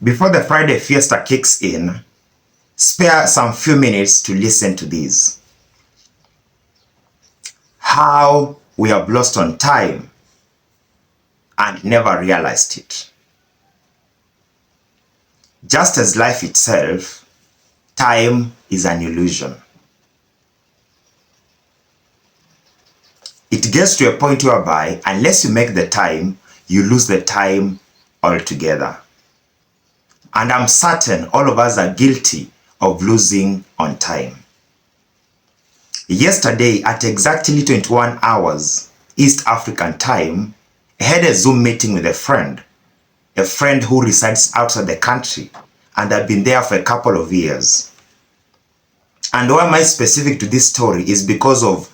Before the Friday fiesta kicks in, spare some few minutes to listen to this. How we have lost on time and never realized it. Just as life itself, time is an illusion. It gets to a point whereby, unless you make the time, you lose the time altogether. And I'm certain all of us are guilty of losing on time. Yesterday, at exactly 21 hours East African time, I had a Zoom meeting with a friend who resides outside the country, and I've been there for a couple of years. And why am I specific to this story is because of,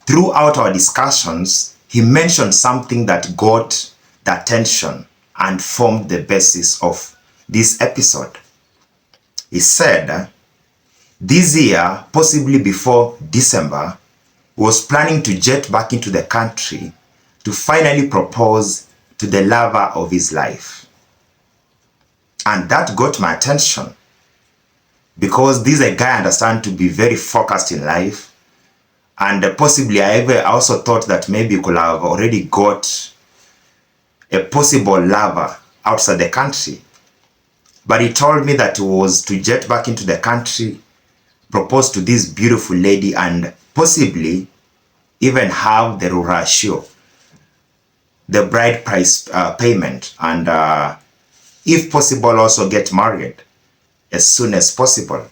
throughout our discussions, he mentioned something that got the attention and formed the basis of this episode. He said, this year, possibly before December, he was planning to jet back into the country to finally propose to the lover of his life. And that got my attention because this is a guy I understand to be very focused in life. And possibly I also thought that maybe he could have already got a possible lover outside the country. But he told me that he was to jet back into the country, propose to this beautiful lady, and possibly even have the rurashio, the bride price payment, and if possible also get married as soon as possible.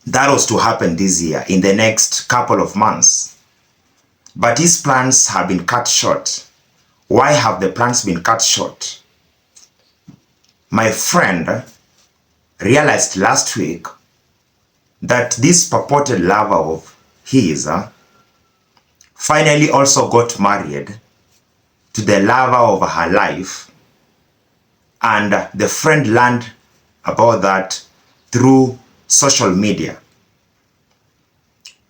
That was to happen this year, in the next couple of months. But his plans have been cut short. Why have the plans been cut short? My friend realized last week that this purported lover of his finally also got married to the lover of her life, and the friend learned about that through social media.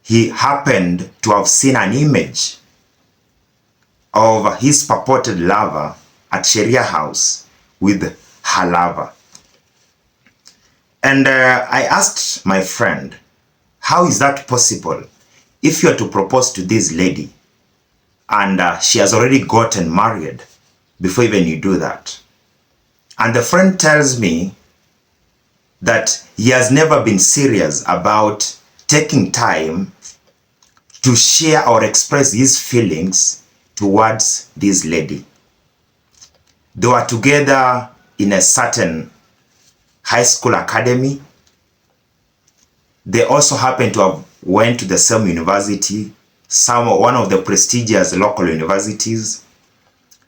He happened to have seen an image of his purported lover at Sheria House with her lover. And I asked my friend, how is that possible if you are to propose to this lady and she has already gotten married before even you do that? And the friend tells me that he has never been serious about taking time to share or express his feelings towards this lady. They were together in a certain high school academy. They also happened to have went to the same university, one of the prestigious local universities.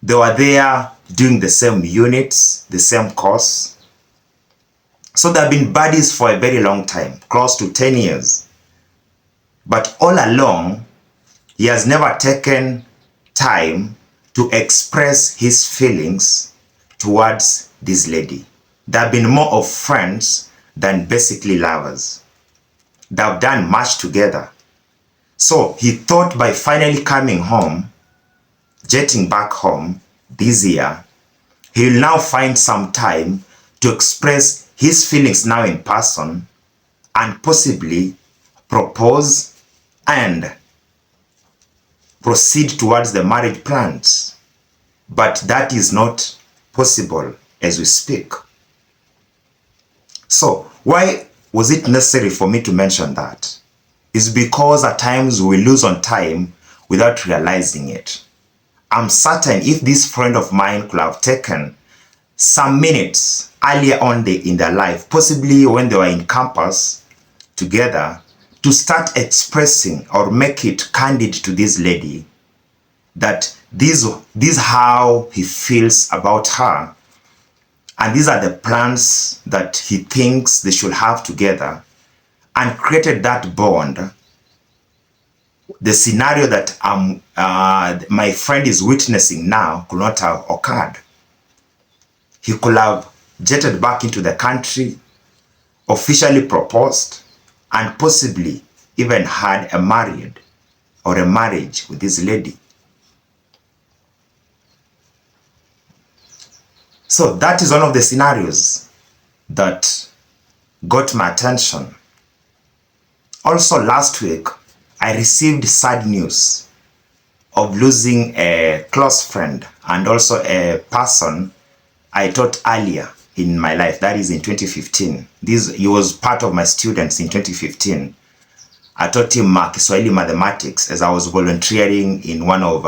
They were there doing the same units, the same course. So they've been buddies for a very long time, close to 10 years. But all along, he has never taken time to express his feelings towards this lady. They've been more of friends than basically lovers. They've done much together. So he thought by finally coming home, jetting back home this year, he'll now find some time to express his feelings now in person and possibly propose and proceed towards the marriage plans. But that is not possible as we speak. So why was it necessary for me to mention that? It's because at times we lose on time without realizing it. I'm certain if this friend of mine could have taken some minutes earlier on in their life, possibly when they were in campus together, to start expressing or make it candid to this lady that this is how he feels about her, and these are the plans that he thinks they should have together, and created that bond. The scenario that my friend is witnessing now could not have occurred. He could have jetted back into the country, officially proposed, and possibly even had a marriage with this lady. So that is one of the scenarios. that got my attention. Also last week, I received sad news of losing a close friend and also a person I taught earlier in my life, that is in 2015. He was part of my students in 2015. I taught him Kiswahili mathematics as I was volunteering in one of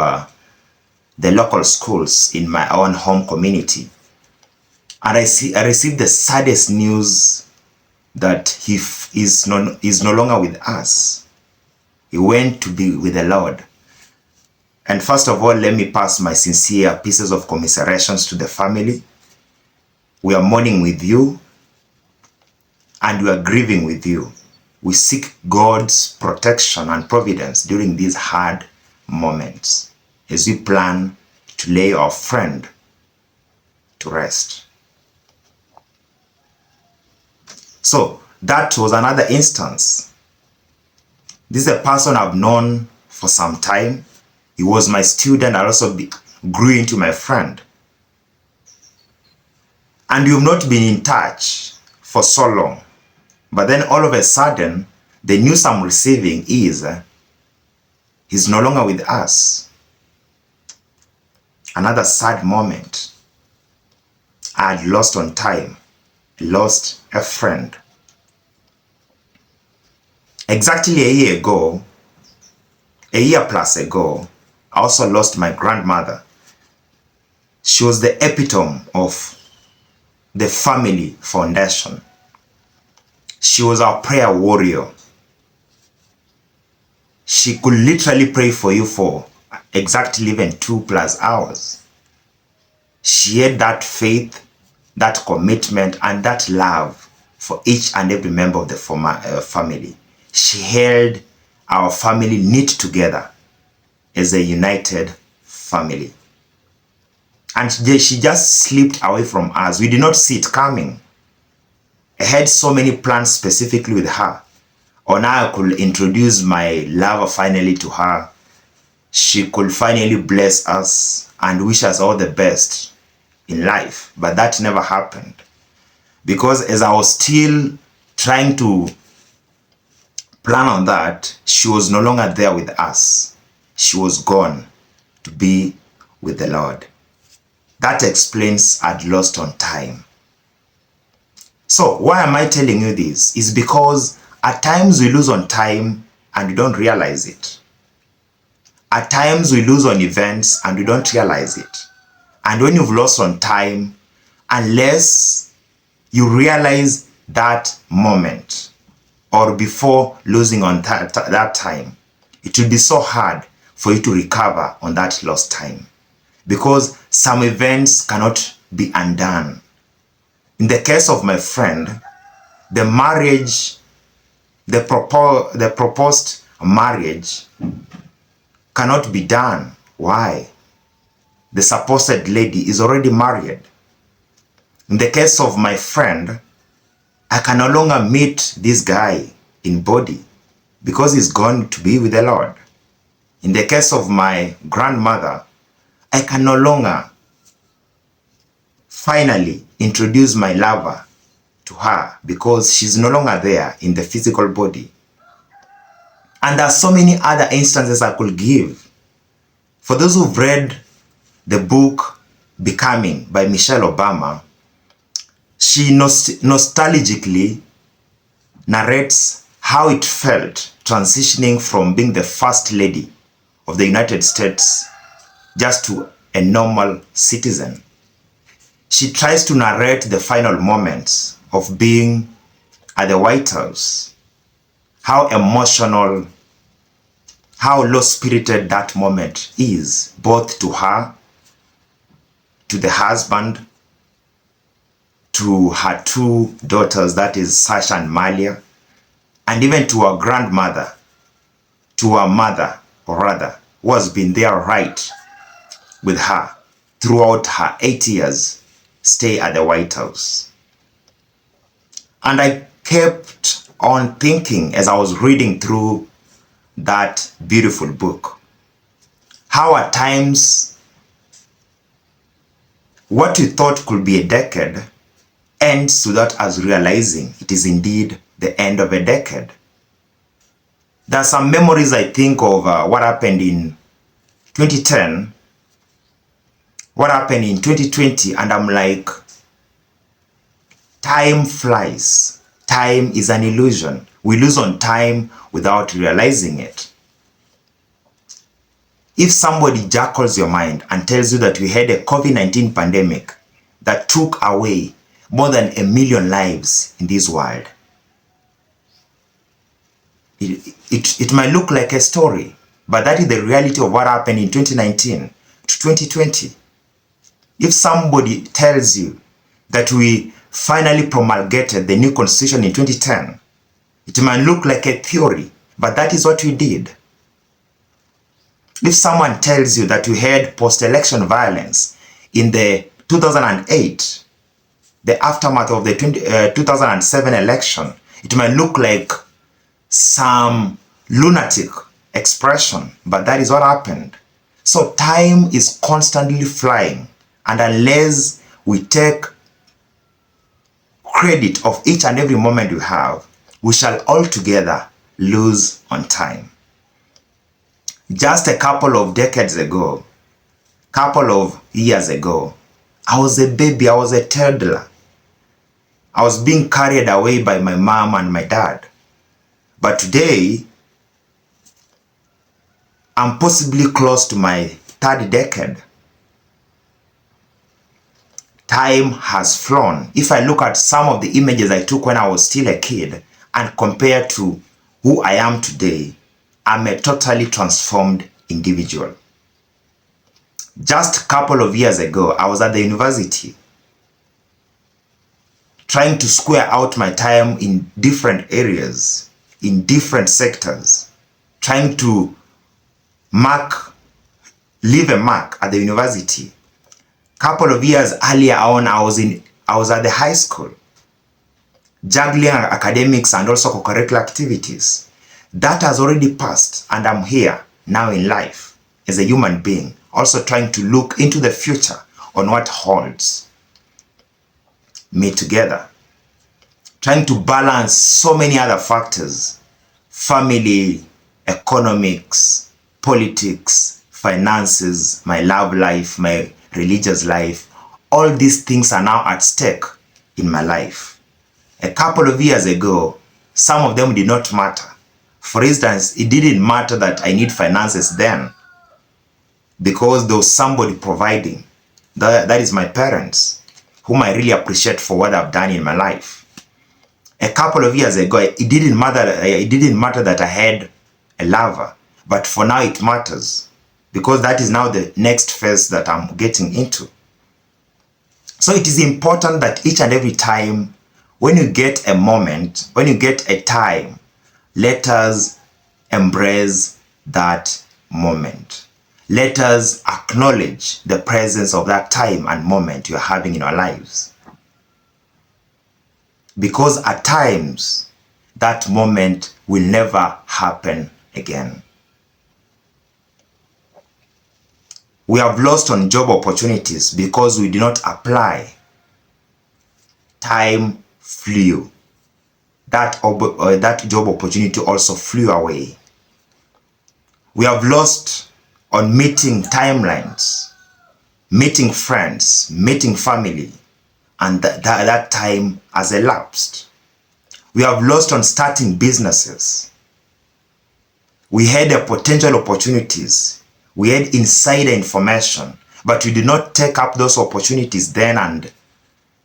the local schools in my own home community. And I received the saddest news that he is no longer with us. He went to be with the Lord. And first of all, let me pass my sincere pieces of commiserations to the family. We are mourning with you and we are grieving with you. We seek God's protection and providence during these hard moments as we plan to lay our friend to rest. So that was another instance. This is a person I've known for some time. He was my student. I also grew into my friend. And you've not been in touch for so long. But then all of a sudden, the news I'm receiving is he's no longer with us. Another sad moment. I had lost on time, lost a friend. Exactly a year plus ago, I also lost my grandmother. She was the epitome of the family foundation. She was our prayer warrior. She could literally pray for you for exactly even 2+ hours. She had that faith, that commitment, and that love for each and every member of the family. She held our family knit together as a united family. And she just slipped away from us. We did not see it coming. I had so many plans specifically with her. On how I could introduce my lover finally to her. She could finally bless us and wish us all the best in life. But that never happened. Because as I was still trying to plan on that, she was no longer there with us. She was gone to be with the Lord. That explains I'd lost on time. So why am I telling you this? Is because at times we lose on time and we don't realize it. At times we lose on events and we don't realize it. And when you've lost on time, unless you realize that moment or before losing on that time, it will be so hard for you to recover on that lost time. Because some events cannot be undone. In the case of my friend, the marriage, the proposed marriage cannot be done. Why? The supposed lady is already married. In the case of my friend, I can no longer meet this guy in body because he's gone to be with the Lord. In the case of my grandmother, I can no longer finally introduce my lover to her because she's no longer there in the physical body. And there are so many other instances I could give. For those who've read the book Becoming by Michelle Obama, she nostalgically narrates how it felt transitioning from being the first lady of the United States just to a normal citizen. She tries to narrate the final moments of being at the White House, how emotional, how low-spirited that moment is, both to her, to the husband, to her 2 daughters, that is Sasha and Malia, and even to her grandmother, to her mother, or rather, who has been there right with her throughout her 8 years stay at the White House. And I kept on thinking as I was reading through that beautiful book, how at times what we thought could be a decade ends without us realizing it is indeed the end of a decade. There are some memories I think of what happened in 2010, what happened in 2020, and I'm like, time flies. Time is an illusion. We lose on time without realizing it. If somebody jackals your mind and tells you that we had a COVID-19 pandemic that took away more than 1 million lives in this world, it might look like a story, but that is the reality of what happened in 2019 to 2020. If somebody tells you that we finally promulgated the new constitution in 2010, it might look like a theory, but that is what we did. If someone tells you that we had post-election violence in the 2008, the aftermath of the 2007 election, it might look like some lunatic expression, but that is what happened. So time is constantly flying, and unless we take credit of each and every moment we have, we shall altogether lose on time. Just a couple of decades ago, couple of years ago, I was a baby, I was a toddler. I was being carried away by my mom and my dad. But today, I'm possibly close to my third decade. Time has flown. If I look at some of the images I took when I was still a kid and compare to who I am today, I'm a totally transformed individual. Just a couple of years ago, I was at the university trying to square out my time in different areas, in different sectors, trying to leave a mark at the university. Couple of years earlier on, I was at the high school, juggling academics and also co-curricular activities. That has already passed, and I'm here now in life as a human being, also trying to look into the future on what holds me together, trying to balance so many other factors: family, economics, politics, finances, my love life, my religious life. All these things are now at stake in my life. A couple of years ago, some of them did not matter. For instance, it didn't matter that I need finances then, because there was somebody providing. That is my parents, whom I really appreciate for what I've done in my life. A couple of years ago, it didn't matter that I had a lover, but for now it matters, because that is now the next phase that I'm getting into. So it is important that each and every time, when you get a moment, when you get a time, let us embrace that moment. Let us acknowledge the presence of that time and moment you're having in our lives. Because at times, that moment will never happen again. We have lost on job opportunities because we did not apply. Time flew. That job opportunity also flew away. We have lost on meeting timelines, meeting friends, meeting family, and that time has elapsed. We have lost on starting businesses. We had a potential opportunities. We had insider information, but we did not take up those opportunities then and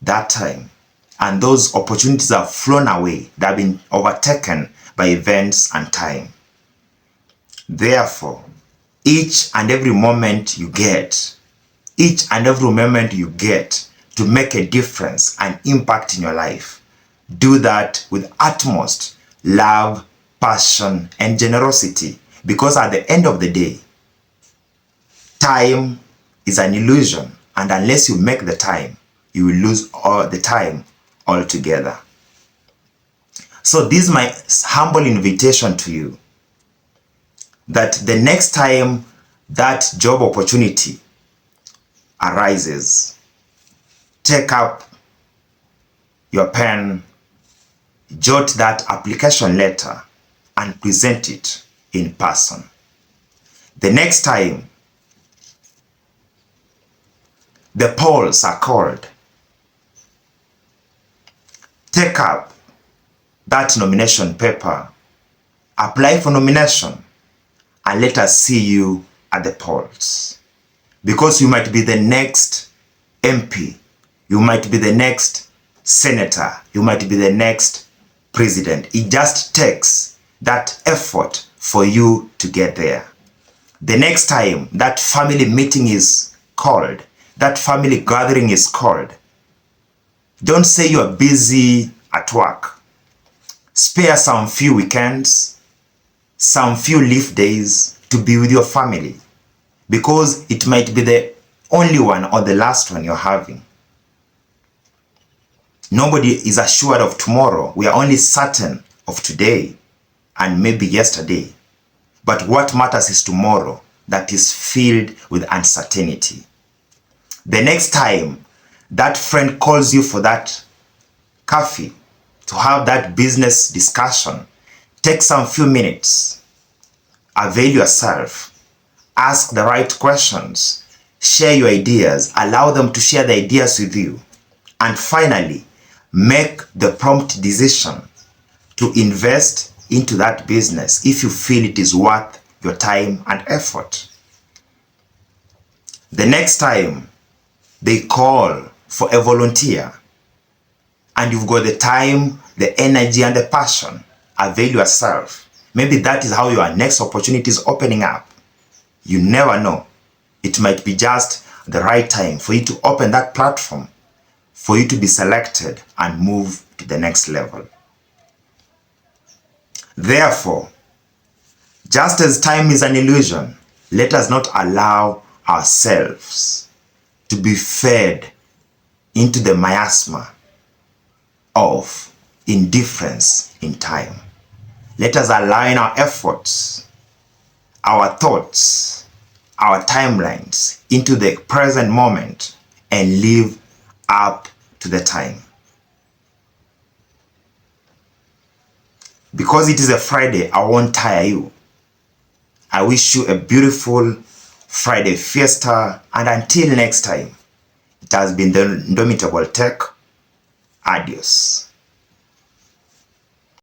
that time. And those opportunities have flown away. They have been overtaken by events and time. Therefore, each and every moment you get to make a difference and impact in your life, do that with utmost love, passion, and generosity. Because at the end of the day, time is an illusion, and unless you make the time, you will lose all the time altogether. So this is my humble invitation to you, that the next time that job opportunity arises, take up your pen, jot that application letter and present it in person. The next time the polls are called, take up that nomination paper, apply for nomination, and let us see you at the polls. Because you might be the next MP, you might be the next senator, you might be the next president. It just takes that effort for you to get there. The next time that family meeting is called, that family gathering is called, don't say you're busy at work. Spare some few weekends, some few leave days to be with your family, because it might be the only one or the last one you're having. Nobody is assured of tomorrow. We are only certain of today and maybe yesterday. But what matters is tomorrow that is filled with uncertainty. The next time that friend calls you for that coffee to have that business discussion, take some few minutes, avail yourself, ask the right questions, share your ideas, allow them to share the ideas with you, and finally, make the prompt decision to invest into that business if you feel it is worth your time and effort. The next time they call for a volunteer and you've got the time, the energy, and the passion, avail yourself. Maybe that is how your next opportunity is opening up. You never know. It might be just the right time for you to open that platform, for you to be selected and move to the next level. Therefore, just as time is an illusion, let us not allow ourselves to be fed into the miasma of indifference in time. Let us align our efforts, our thoughts, our timelines into the present moment and live up to the time. Because it is a Friday, I won't tire you. I wish you a beautiful Friday fiesta, and until next time, it has been the Indomitable Tech. Adios.